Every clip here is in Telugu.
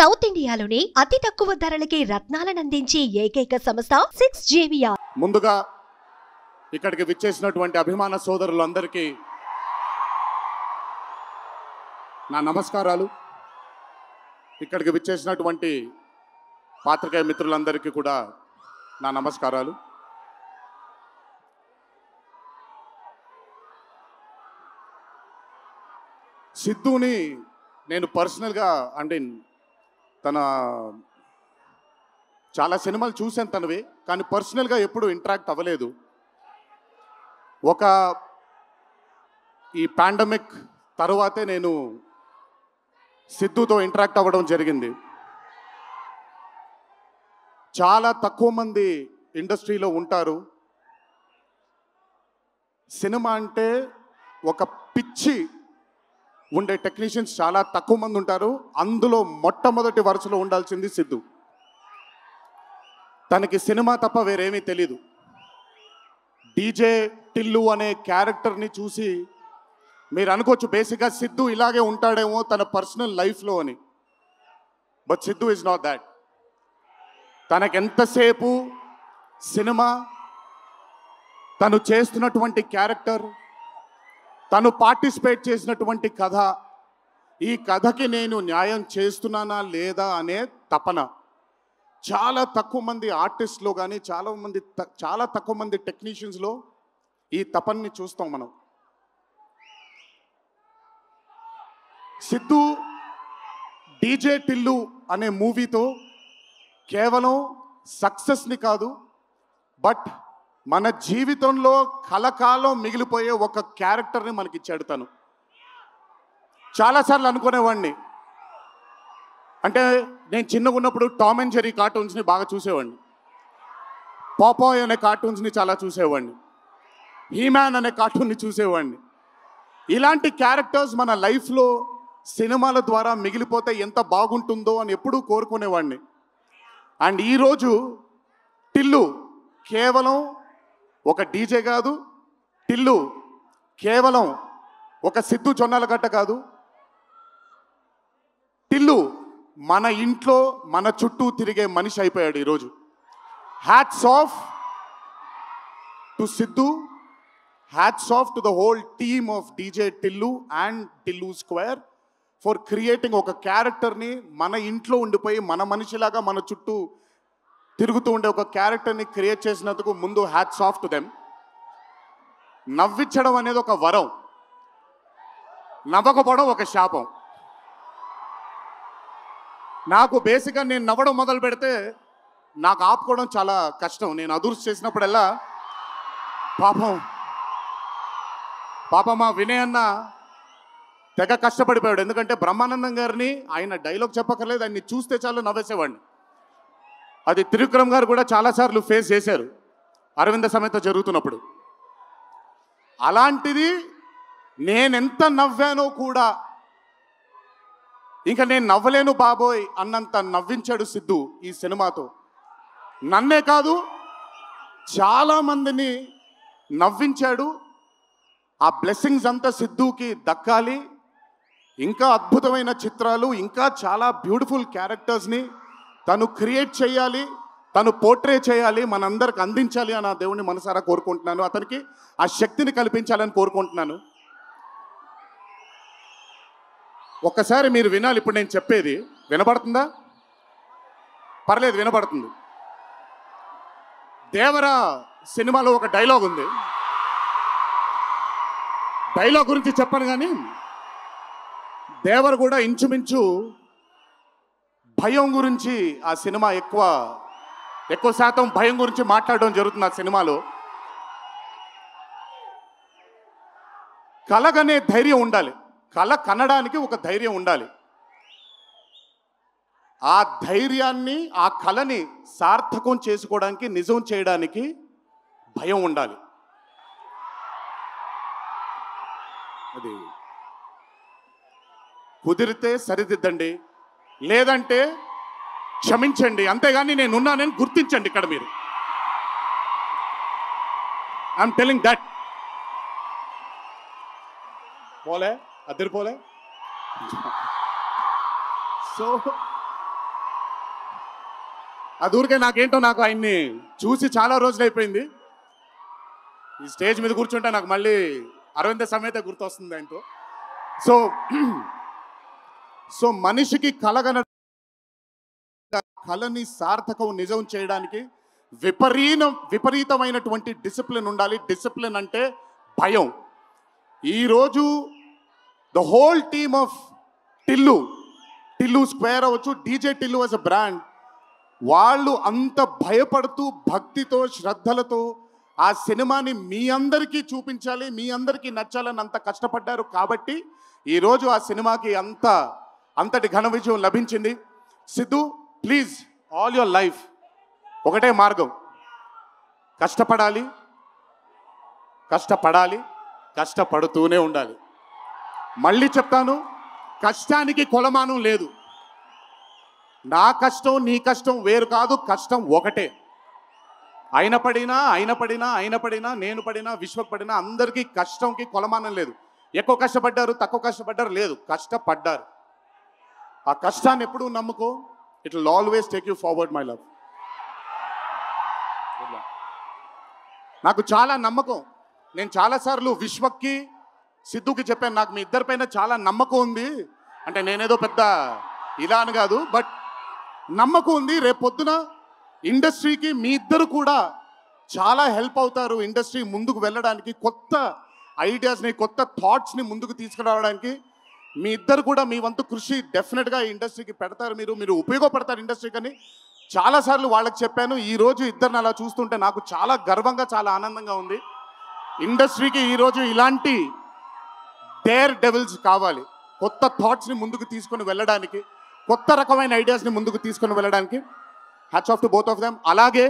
సౌత్ ఇండియాలోనే అతి తక్కువ ధరలకి రత్నాలను అందించే ఏకైక సంస్థ 6JVR. ముందుగా ఇక్కడికి విచ్చేసినటువంటి అభిమాన సోదరులందరికీ నా నమస్కారాలు. ఇక్కడికి విచ్చేసినటువంటి పాత్రికేయ మిత్రులందరికీ కూడా నా నమస్కారాలు. సిద్ధుని నేను పర్సనల్గా అంటే తన చాలా సినిమాలు చూశాను తనవి, కానీ పర్సనల్గా ఎప్పుడు ఇంటరాక్ట్ అవ్వలేదు. ఈ పాండమిక్ తరువాతే నేను సిద్ధుతో ఇంటరాక్ట్ అవ్వడం జరిగింది. చాలా తక్కువ మంది ఇండస్ట్రీలో ఉంటారు. సినిమా అంటే ఒక పిచ్చి ఉండే టెక్నీషియన్స్ చాలా తక్కువ మంది ఉంటారు. అందులో మొట్టమొదటి వరుసలో ఉండాల్సింది సిద్ధు. తనకి సినిమా తప్ప వేరేమీ తెలీదు. డీజే టిల్లు అనే క్యారెక్టర్ని చూసి మీరు అనుకోవచ్చు బేసిక్గా సిద్ధు ఇలాగే ఉంటాడేమో తన పర్సనల్ లైఫ్లో అని. But Siddhu is not that. తనకెంతసేపు సినిమా, తను చేస్తున్నటువంటి క్యారెక్టర్, తను పార్టిసిపేట్ చేసినటువంటి కథ, ఈ కథకి నేను న్యాయం చేస్తున్నానా లేదా అనే తపన. చాలా తక్కువ మంది ఆర్టిస్ట్లో కానీ చాలా తక్కువ మంది టెక్నీషియన్స్లో ఈ తపనని చూస్తాం మనం. సిద్ధు డీజే టిల్లు అనే మూవీతో కేవలం సక్సెస్ని కాదు, బట్ మన జీవితంలో కలకాలం మిగిలిపోయే ఒక క్యారెక్టర్ని మనకి ఇచ్చాడు తను. చాలాసార్లు అనుకునేవాడిని, అంటే నేను చిన్నగా ఉన్నప్పుడు టామ్ అండ్ జెర్రీ కార్టూన్స్ని బాగా చూసేవాడిని, పాపాయ్ అనే కార్టూన్స్ని చాలా చూసేవాడిని, హీమ్యాన్ అనే కార్టూన్ని చూసేవాడిని. ఇలాంటి క్యారెక్టర్స్ మన లైఫ్లో సినిమాల ద్వారా మిగిలిపోతే ఎంత బాగుంటుందో అని ఎప్పుడూ కోరుకునేవాడిని. అండ్ ఈరోజు టిల్లు కేవలం ఒక డీజే కాదు, టిల్లు కేవలం ఒక సిద్ధు జొన్నలగడ్డ కాదు, టిల్లు మన ఇంట్లో మన చుట్టూ తిరిగే మనిషి అయిపోయాడు ఈరోజు. Hats off to Siddhu, hats off to the whole team of DJ Tillu and Tillu square for creating ఒక క్యారెక్టర్ని మన ఇంట్లో ఉండిపోయి మన మనిషిలాగా మన చుట్టూ తిరుగుతూ ఉండే ఒక క్యారెక్టర్ని క్రియేట్ చేసినందుకు ముందు హ్యాట్స్ ఆఫ్ టు దెమ్. నవ్వించడం అనేది ఒక వరం, నవ్వకపోవడం ఒక శాపం. నాకు బేసిక్గా నేను నవ్వడం మొదలు పెడితే నాకు ఆపుకోవడం చాలా కష్టం. నేను అదుర్స్ చేసినప్పుడల్లా పాపం మా వినయ్ అన్న తెగ కష్టపడిపోయాడు. ఎందుకంటే బ్రహ్మానందం గారిని ఆయన డైలాగ్ చెప్పక్కర్లేదు, ఆయన్ని చూస్తే చాలు నవ్వేసేవాడిని. అది త్రివిక్రమ్ గారు కూడా చాలాసార్లు ఫేస్ చేశారు అరవింద సమేత జరుగుతున్నప్పుడు. అలాంటిది నేనెంత నవ్వానో కూడా, ఇంకా నేను నవ్వలేను బాబోయ్ అన్నంత నవ్వించాడు సిద్ధు ఈ సినిమాతో. నన్నే కాదు చాలామందిని నవ్వించాడు. ఆ బ్లెస్సింగ్స్ అంతా సిద్ధుకి దక్కాలి. ఇంకా అద్భుతమైన చిత్రాలు, ఇంకా చాలా బ్యూటిఫుల్ క్యారెక్టర్స్ని తను క్రియేట్ చేయాలి, తను పోర్ట్రే చేయాలి, మనందరికి అందించాలి అని ఆ దేవుణ్ణి మనసారా కోరుకుంటున్నాను. అతనికి ఆ శక్తిని కల్పించాలని కోరుకుంటున్నాను. ఒక్కసారి మీరు వినాలి ఇప్పుడు నేను చెప్పేది. వినపడుతుందా? పర్లేదు, వినపడుతుంది. దేవరా సినిమాలో ఒక డైలాగ్ ఉంది. డైలాగ్ గురించి చెప్పను కానీ దేవర్ కూడా ఇంచుమించు భయం గురించి ఆ సినిమా ఎక్కువ శాతం భయం గురించి మాట్లాడడం జరుగుతుంది ఆ సినిమాలో. కలగనే ధైర్యం ఉండాలి, కళ కనడానికి ఒక ధైర్యం ఉండాలి. ఆ ధైర్యాన్ని, ఆ కళని సార్థకం చేసుకోవడానికి, నిజం చేయడానికి భయం ఉండాలి. అది కుదిరితే సరిదిద్దండి, లేదంటే క్షమించండి, అంతేగాని నేనున్నానని గుర్తించండి. ఇక్కడ మీరు ఐఎమ్ టెలింగ్ దట్. పోలే అద్దరిపోలే. సో అది ఊరికే నాకు ఆయన్ని చూసి చాలా రోజులు అయిపోయింది. ఈ స్టేజ్ మీద కూర్చుంటే నాకు మళ్ళీ అరవింద సమేత గుర్తొస్తుంది ఆయనతో. సో మనిషికి కళని సార్థకం నిజం చేయడానికి విపరీతమైనటువంటి డిసిప్లిన్ ఉండాలి. డిసిప్లిన్ అంటే భయం. ఈరోజు the whole team of Tillu square అవ్వచ్చు, DJ Tillu as a brand, వాళ్ళు అంత భయపడుతూ భక్తితో శ్రద్ధలతో ఆ సినిమాని మీ అందరికీ చూపించాలి, మీ అందరికీ నచ్చాలని అంత కష్టపడ్డారు. కాబట్టి ఈరోజు ఆ సినిమాకి అంతటి ఘన విజయం లభించింది. Siddhu, please, all your life ఒకటే మార్గం, కష్టపడాలి, కష్టపడుతూనే ఉండాలి. మళ్ళీ చెప్తాను, కష్టానికి కొలమానం లేదు. నా కష్టం నీ కష్టం వేరు కాదు, కష్టం ఒకటే. ఆయన పడినా నేను పడినా విశ్వక్ పడినా అందరికీ కష్టంకి కొలమానం లేదు. ఎక్కువ కష్టపడ్డారు, తక్కువ కష్టపడ్డారు లేదు, కష్టపడ్డారు. ఆ కష్టాన్ని ఎప్పుడూ నమ్ముకో. It will always take you forward my love. నాకు చాలా నమ్మకం. నేను చాలాసార్లు విశ్వక్కి సిద్ధుకి చెప్పాను, నాకు మీ ఇద్దరిపైన చాలా నమ్మకం ఉంది. అంటే నేనేదో పెద్ద ఇలా అని కాదు, బట్ నమ్మకం ఉంది. రేపొద్దున ఇండస్ట్రీకి మీ ఇద్దరు కూడా చాలా హెల్ప్ అవుతారు. ఇండస్ట్రీ ముందుకు వెళ్ళడానికి, కొత్త ఐడియాస్ని, కొత్త థాట్స్ని ముందుకు తీసుకురావడానికి మీ ఇద్దరు కూడా మీ వంతు కృషి డెఫినెట్గా ఇండస్ట్రీకి పెడతారు. మీరు ఉపయోగపడతారు ఇండస్ట్రీకి అని చాలాసార్లు వాళ్ళకి చెప్పాను. ఈరోజు ఇద్దరిని అలా చూస్తుంటే నాకు చాలా గర్వంగా, చాలా ఆనందంగా ఉంది. ఇండస్ట్రీకి ఈరోజు ఇలాంటి డేర్ డెవిల్స్ కావాలి, కొత్త థాట్స్ని ముందుకు తీసుకొని వెళ్ళడానికి, కొత్త రకమైన ఐడియాస్ని ముందుకు తీసుకొని వెళ్ళడానికి. Hats off to both of them. అలాగే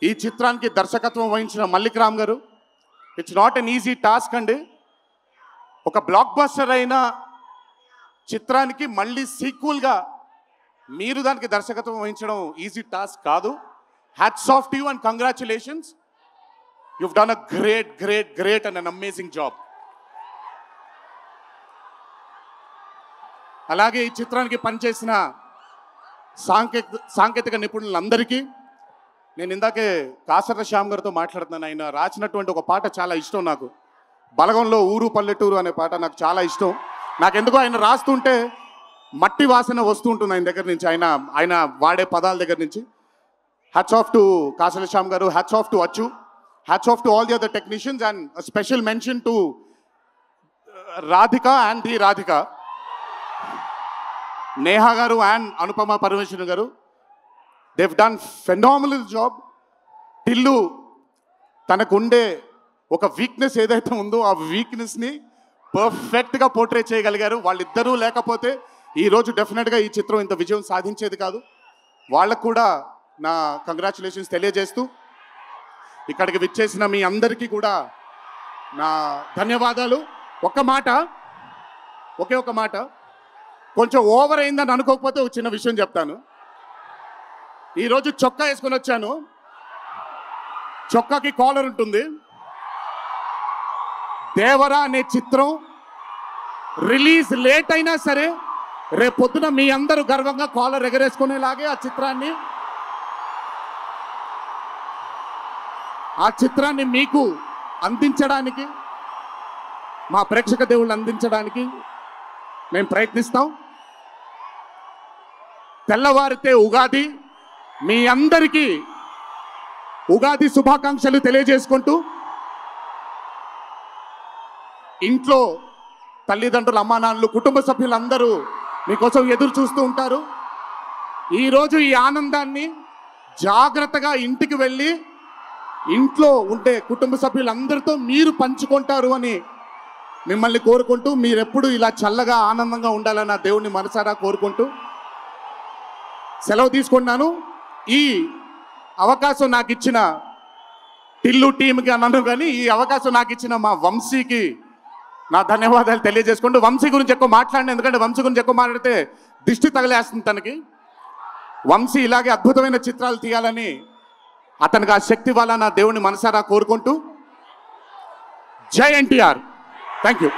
ఈ చిత్రానికి దర్శకత్వం వహించిన మల్లిక్ రామ్ గారు, it's not an easy task అండి. ఒక బ్లాక్ బస్టర్ అయిన చిత్రానికి మళ్ళీ సీక్వెల్గా మీరు దానికి దర్శకత్వం వహించడం ఈజీ టాస్క్ కాదు. Hats off to you and congratulations. You've done a great and an amazing job. అలాగే ఈ చిత్రానికి పనిచేసిన సాంకేతిక నిపుణులందరికీ, నేను ఇందాకే కాసర్ల శ్యామ్ గారితో మాట్లాడుతున్నాను. ఆయన రాసినటువంటి ఒక పాట చాలా ఇష్టం నాకు, బలగంలో ఊరు పల్లెటూరు అనే పాట నాకు చాలా ఇష్టం. నాకెందుకో ఆయన రాస్తుంటే మట్టి వాసన వస్తూ ఉంటుంది ఆయన దగ్గర నుంచి, ఆయన వాడే పదాల దగ్గర నుంచి. Hats off to Kasarla Shyam గారు, హ్యాట్స్ ఆఫ్ టు అచ్చు, hats off to all the other technicians, and special mention to Radhika and the Radhika, Neha గారు అండ్ అనుపమ పరమేశ్వరన్ గారు. they've done phenomenal job. Tillu తనకుండే ఒక వీక్నెస్ ఏదైతే ఉందో ఆ వీక్నెస్ని పర్ఫెక్ట్గా పోర్ట్రే చేయగలిగారు. వాళ్ళిద్దరూ లేకపోతే ఈరోజు డెఫినెట్గా ఈ చిత్రం ఇంత విజయం సాధించేది కాదు. వాళ్ళకు కూడా నా కంగ్రాచులేషన్స్ తెలియజేస్తూ, ఇక్కడికి విచ్చేసిన మీ అందరికీ కూడా నా ధన్యవాదాలు. ఒకే ఒక మాట, కొంచెం ఓవర్ అయిందని అనుకోకపోతే ఒక చిన్న విషయం చెప్తాను. ఈరోజు చొక్కా వేసుకొని వచ్చాను, చొక్కాకి కాలర్ ఉంటుంది. దేవరా అనే చిత్రం రిలీజ్ లేట్ అయినా సరే రేపొద్దున మీ అందరూ గర్వంగా కాలర్ ఎగరేసుకునేలాగే ఆ చిత్రాన్ని మీకు అందించడానికి, మా ప్రేక్షక దేవుళ్ళు అందించడానికి మేము ప్రయత్నిస్తాం. తెల్లవారితే ఉగాది, మీ అందరికీ ఉగాది శుభాకాంక్షలు తెలియజేసుకుంటూ, ఇంట్లో తల్లిదండ్రులు, అమ్మానాన్నలు, కుటుంబ సభ్యులందరూ మీకోసం ఎదురు చూస్తూ ఉంటారు. ఈరోజు ఈ ఆనందాన్ని జాగ్రత్తగా ఇంటికి వెళ్ళి ఇంట్లో ఉండే కుటుంబ సభ్యులందరితో మీరు పంచుకుంటారు అని మిమ్మల్ని కోరుకుంటూ, మీరెప్పుడు ఇలా చల్లగా ఆనందంగా ఉండాలని ఆ దేవుణ్ణి మనసారా కోరుకుంటూ సెలవు తీసుకున్నాను. ఈ అవకాశం నాకు ఇచ్చిన టిల్లు టీంకి అన్నాను, కానీ ఈ అవకాశం నాకు ఇచ్చిన మా వంశీకి నా ధన్యవాదాలు తెలియజేసుకుంటూ, వంశీ గురించి ఎక్కువ మాట్లాడిన, ఎందుకంటే వంశీ గురించి ఎక్కువ మాట్లాడితే దిష్టి తగిలేస్తుంది తనకి. వంశీ ఇలాగే అద్భుతమైన చిత్రాలు తీయాలని, అతనికి ఆ శక్తి వల్ల నా దేవుని మనసారా కోరుకుంటూ, జై ఎన్టీఆర్. Thank you.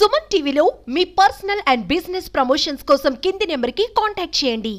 సుమన్ టీవీలో మీ పర్సనల్ అండ్ బిజినెస్ ప్రమోషన్స్ కోసం కింది నెంబర్కి కాంటాక్ట్ చేయండి.